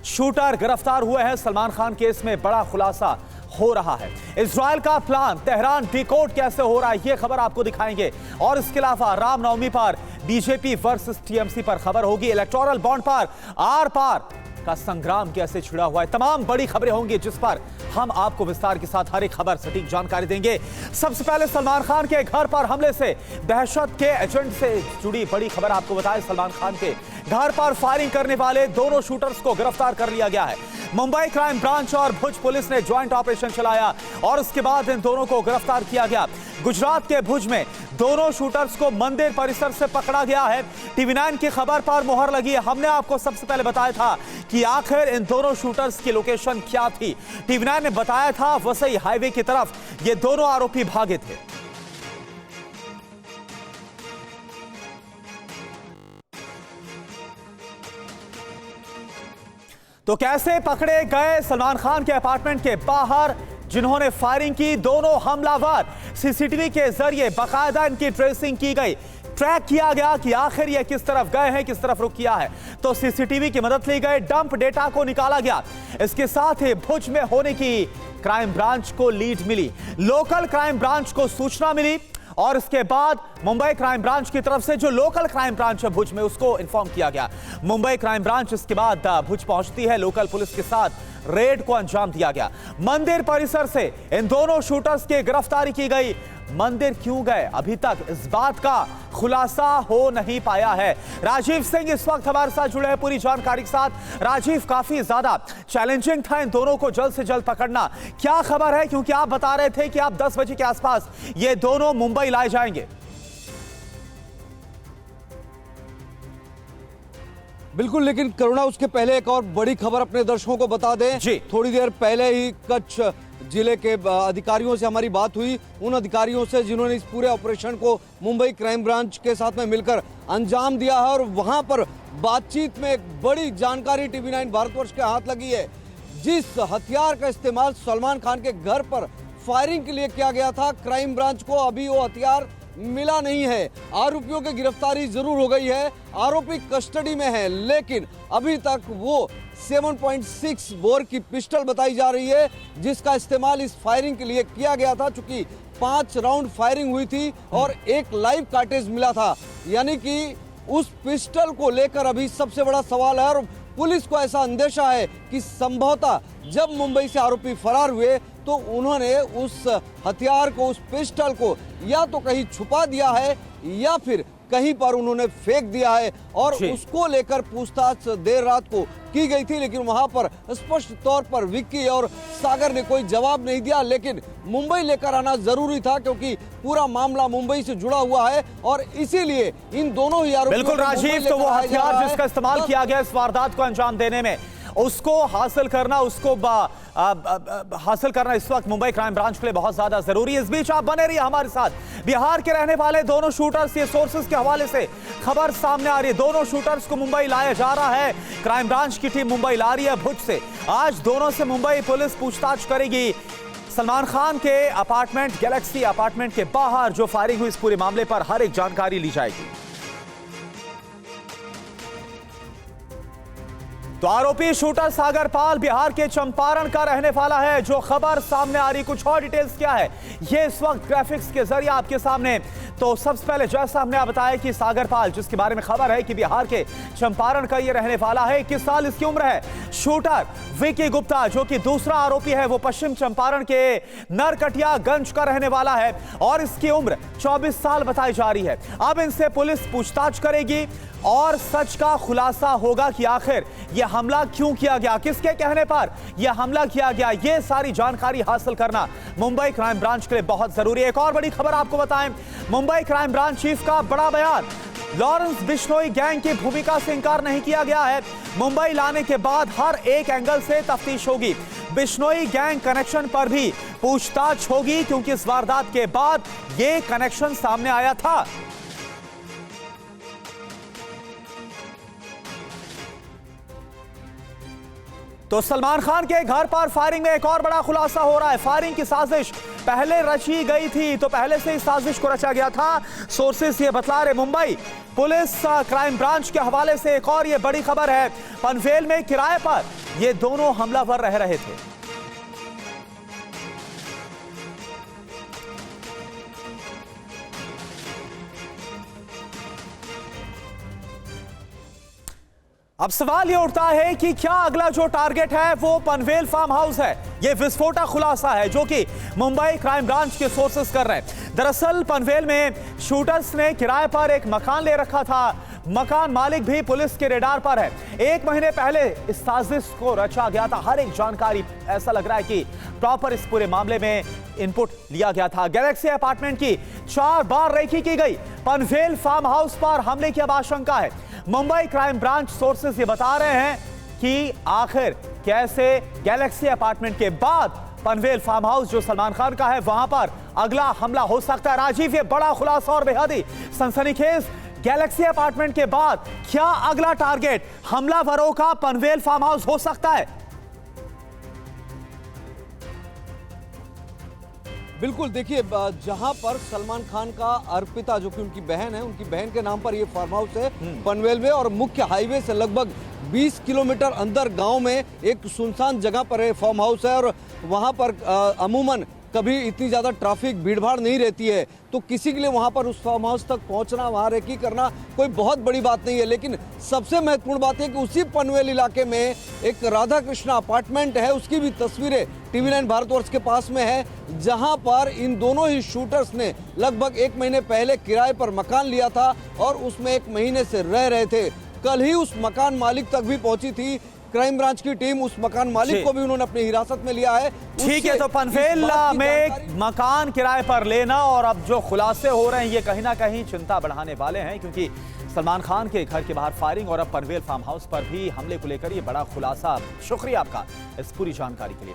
Shooter गिरफ्तार हुए हैं। सलमान खान केस में बड़ा खुलासा हो रहा है। इजराइल का प्लान तेहरान डिकोड कैसे हो रहा है, यह खबर आपको दिखाएंगे। और इसके अलावा रामनवमी पर बीजेपी वर्सेस टीएमसी पर खबर होगी। इलेक्टोरल बॉन्ड पर आर पार का संग्राम कैसे छिड़ा हुआ है, तमाम बड़ी खबरें होंगी जिस पर हम आपको विस्तार के साथ हर एक खबर सटीक जानकारी देंगे। सबसे पहले सलमान खान के घर पर हमले से दहशत के एजेंट से जुड़ी बड़ी खबर आपको बताएं। सलमान खान के घर पर फायरिंग करने वाले दोनों शूटर्स को गिरफ्तार कर लिया गया है। मुंबई क्राइम ब्रांच और भुज पुलिस ने ज्वाइंट ऑपरेशन चलाया और उसके बाद इन दोनों को गिरफ्तार किया गया। गुजरात के भुज में दोनों शूटर्स को मंदिर परिसर से पकड़ा गया है। टीवी9 की खबर पर मोहर लगी है। हमने आपको सबसे पहले बताया था कि आखिर इन दोनों शूटर्स की लोकेशन क्या थी। टीवी9 ने बताया था वसई हाईवे की तरफ ये दोनों आरोपी भागे थे। तो कैसे पकड़े गए सलमान खान के अपार्टमेंट के बाहर जिन्होंने फायरिंग की दोनों हमलावर? सीसीटीवी के जरिए बाकायदा इनकी ट्रेसिंग की गई, ट्रैक किया गया कि आखिर ये किस तरफ गए हैं, किस तरफ रुख किया है। तो सीसीटीवी की मदद ली गई, डंप डेटा को निकाला गया। इसके साथ ही भुज में होने की क्राइम ब्रांच को लीड मिली, लोकल क्राइम ब्रांच को सूचना मिली और इसके बाद मुंबई क्राइम ब्रांच की तरफ से जो लोकल क्राइम ब्रांच है भुज में उसको इन्फॉर्म किया गया। मुंबई क्राइम ब्रांच इसके बाद भुज पहुंचती है, लोकल पुलिस के साथ रेड को अंजाम दिया गया। मंदिर परिसर से इन दोनों शूटर्स की गिरफ्तारी की गई। मंदिर क्यों गए अभी तक इस बात का खुलासा हो नहीं पाया है। राजीव सिंह इस वक्त हमारे साथ जुड़े हैं पूरी जानकारी के साथ। राजीव, काफी ज्यादा चैलेंजिंग था इन दोनों को जल्द से जल्द पकड़ना, क्या खबर है? क्योंकि आप बता रहे थे कि आप 10 बजे के आसपास ये दोनों मुंबई लाए जाएंगे। बिल्कुल, लेकिन करुणा उसके पहले एक और बड़ी खबर अपने दर्शकों को बता दें जी। थोड़ी देर पहले ही कच्छ जिले के अधिकारियों से हमारी बात हुई, उन अधिकारियों से जिन्होंने इस पूरे ऑपरेशन को मुंबई क्राइम ब्रांच के साथ में मिलकर अंजाम दिया है। और वहां पर बातचीत में एक बड़ी जानकारी टीवी9 भारतवर्ष के हाथ लगी है। जिस हथियार का इस्तेमाल सलमान खान के घर पर फायरिंग के लिए किया गया था, क्राइम ब्रांच को अभी वो हथियार मिला नहीं है। आरोपियों की गिरफ्तारी जरूर हो गई है, आरोपी कस्टडी में है, लेकिन अभी तक वो 7.6 बोर की पिस्टल बताई जा रही है जिसका इस्तेमाल इस फायरिंग के लिए किया गया था। चूंकि 5 राउंड फायरिंग हुई थी और एक लाइव कार्टेज मिला था, यानी कि उस पिस्टल को लेकर अभी सबसे बड़ा सवाल है। और पुलिस को ऐसा अंदेशा है कि संभवतः जब मुंबई से आरोपी फरार हुए तो उन्होंने उस हथियार को, उस पिस्टल को या तो कहीं छुपा दिया है या फिर कहीं पर उन्होंने फेंक दिया है। और उसको लेकर पूछताछ देर रात को की गई थी, लेकिन वहां पर स्पष्ट तौर पर विक्की और सागर ने कोई जवाब नहीं दिया। लेकिन मुंबई लेकर आना जरूरी था क्योंकि पूरा मामला मुंबई से जुड़ा हुआ है और इसीलिए इन दोनों ही आरोपियों बिल्कुल राजीव, तो वो हथियार जिसका इस्तेमाल किया गया इस वारदात को अंजाम देने में, उसको हासिल करना, उसको हासिल करना इस वक्त मुंबई क्राइम ब्रांच के लिए बहुत ज्यादा जरूरी है। इस बीच आप बने रहिए हमारे साथ। बिहार के रहने वाले दोनों शूटर्स, ये सोर्सेस के हवाले से खबर सामने आ रही है, दोनों शूटर्स को मुंबई लाया जा रहा है। क्राइम ब्रांच की टीम मुंबई ला रही है भुज से। आज दोनों से मुंबई पुलिस पूछताछ करेगी। सलमान खान के अपार्टमेंट, गैलेक्सी अपार्टमेंट के बाहर जो फायरिंग हुई, इस पूरे मामले पर हर एक जानकारी ली जाएगी। तो आरोपी शूटर सागर पाल बिहार के चंपारण का रहने वाला है। जो खबर सामने आ रही, कुछ और डिटेल्स क्या है ये इस वक्त ग्राफिक्स के जरिए आपके सामने। तो सबसे पहले जैसा हमने बताया कि सागर पाल, जिसके बारे में खबर है कि बिहार के चंपारण का ये रहने वाला है, 21 साल इसकी उम्र है। शूटर विकी गुप्ता जो कि दूसरा आरोपी है, वो पश्चिम चंपारण के नरकटियागंज का रहने वाला है और इसकी उम्र 24 साल बताई जा रही है। अब इनसे पुलिस पूछताछ करेगी और सच का खुलासा होगा कि आखिर यह हमला क्यों किया गया, किसके कहने पर यह हमला किया गया। यह सारी जानकारी हासिल करना मुंबई क्राइम ब्रांच के लिए बहुत जरूरी है। एक और बड़ी खबर आपको बताएं, मुंबई क्राइम ब्रांच चीफ का बड़ा बयान। लॉरेंस बिश्नोई गैंग की भूमिका से इंकार नहीं किया गया है। मुंबई लाने के बाद हर एक एंगल से तफ्तीश होगी। बिश्नोई गैंग कनेक्शन पर भी पूछताछ होगी क्योंकि इस वारदात के बाद यह कनेक्शन सामने आया था। तो सलमान खान के घर पर फायरिंग में एक और बड़ा खुलासा हो रहा है। फायरिंग की साजिश पहले रची गई थी, तो पहले से ही साजिश को रचा गया था। सोर्सेस ये बतला रहे मुंबई पुलिस क्राइम ब्रांच के हवाले से एक और ये बड़ी खबर है। पनवेल में किराए पर ये दोनों हमलावर रह रहे थे। अब सवाल ये उठता है कि क्या अगला जो टारगेट है वो पनवेल फार्म हाउस है। ये विस्फोटक खुलासा है जो कि मुंबई क्राइम ब्रांच के सोर्सेस कर रहे हैं। दरअसल पनवेल में शूटर्स ने किराए पर एक मकान ले रखा था। मकान मालिक भी पुलिस के रेडार पर है। 1 महीने पहले इस साजिश को रचा गया था। हर एक जानकारी ऐसा लग रहा है कि प्रॉपर इस पूरे मामले में इनपुट लिया गया था। गैलेक्सी अपार्टमेंट की 4 बार रेकी की गई। पनवेल फार्म हाउस पर हमले की अब आशंका है। मुंबई क्राइम ब्रांच सोर्सेस ये बता रहे हैं कि आखिर कैसे गैलेक्सी अपार्टमेंट के बाद पनवेल फार्म हाउस जो सलमान खान का है वहां पर अगला हमला हो सकता है। राजीव, ये बड़ा खुलासा और बेहद ही सनसनीखेज। गैलेक्सी अपार्टमेंट के बाद क्या अगला टारगेट हमलावरों का पनवेल फार्म हाउस हो सकता है? बिल्कुल, देखिए जहां पर सलमान खान का अर्पिता जो कि उनकी बहन है, उनकी बहन के नाम पर ये फार्म हाउस है पनवेल में, और मुख्य हाईवे से लगभग 20 किलोमीटर अंदर गांव में एक सुनसान जगह पर है फार्म हाउस है। और वहां पर अमूमन कभी इतनी ज़्यादा ट्रैफिक भीड़भाड़ नहीं रहती है, तो किसी के लिए वहां पर उस फार्म हाउस तक पहुंचना, वहां रेकी करना कोई बहुत बड़ी बात नहीं है। लेकिन सबसे महत्वपूर्ण बात है कि उसी पनवेल इलाके में एक राधा कृष्णा अपार्टमेंट है, उसकी भी तस्वीरें TV9 भारतवर्ष के पास में है, जहां पर इन दोनों ही शूटर्स ने लगभग 1 महीने पहले किराए पर मकान लिया था और उसमें 1 महीने से रह रहे थे। कल ही उस मकान मालिक तक भी पहुंची थी क्राइम ब्रांच की टीम। उस मकान मालिक को भी उन्होंने अपनी हिरासत में लिया है। ठीक है, तो पनवेल में मकान किराए पर लेना और अब जो खुलासे हो रहे हैं ये कहीं ना कहीं चिंता बढ़ाने वाले हैं, क्योंकि सलमान खान के घर के बाहर फायरिंग और अब पनवेल फार्म हाउस पर भी हमले को लेकर ये बड़ा खुलासा। शुक्रिया आपका इस पूरी जानकारी के लिए।